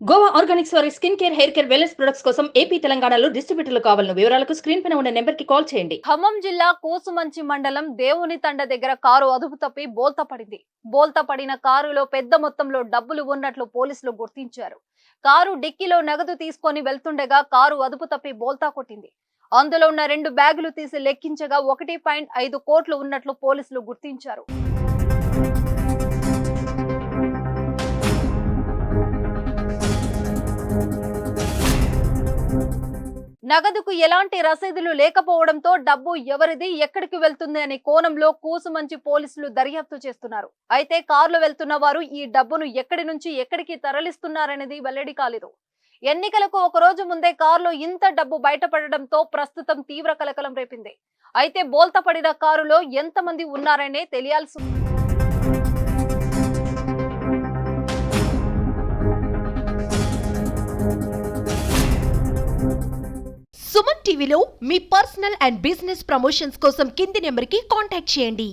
Goa Organics వారి skin care, hair care, wellness products కోసం AP, తెలంగాణలో డిస్ట్రిబ్యూటర్లు కావాలను వివరాలకు స్క్రీన్ పైన ఉన్న నెంబర్ కి కాల్ చేయండి. ఖమ్మం జిల్లా కూసుమంచి మండలం దేవుని తండ దగ్గర కారు అదుపు తప్పి బోల్తా పడింది. బోల్తా పడిన కారులో పెద్ద మొత్తంలో డబ్బులు ఉన్నట్లు పోలీసులు గుర్తించారు. కారు డిక్కీలో నగదు తీసుకొని వెళ్తుండగా కారు అదుపు తప్పి బోల్తా కొట్టింది. అందులో ఉన్న 2 బ్యాగులు తీసి లెక్కించగా 1.5 కోట్లు ఉన్నట్లు పోలీసులు గుర్తించారు. నగదుకు ఎలాంటి రసీదులు లేకపోవడంతో డబ్బు ఎవరిది, ఎక్కడికి వెళ్తుంది అనే కోణంలో కూసుమంచి పోలీసులు దర్యాప్తు చేస్తున్నారు. అయితే కారులో వెళ్తున్న వారు ఈ డబ్బును ఎక్కడి నుంచి ఎక్కడికి తరలిస్తున్నారనేది వెల్లడి కాలేదు. ఎన్నికలకు ఒక రోజు ముందే కారులో ఇంత డబ్బు బయటపడడంతో ప్రస్తుతం తీవ్ర కలకలం రేపింది. అయితే బోల్తా పడిన కారులో ఎంతమంది ఉన్నారనే తెలియాల్సి ఉంది. సుమన్ టీవీలో మీ పర్సనల్ అండ్ బిజినెస్ ప్రమోషన్స్ కోసం కింది నెంబర్కి కాంటాక్ట్ చేయండి.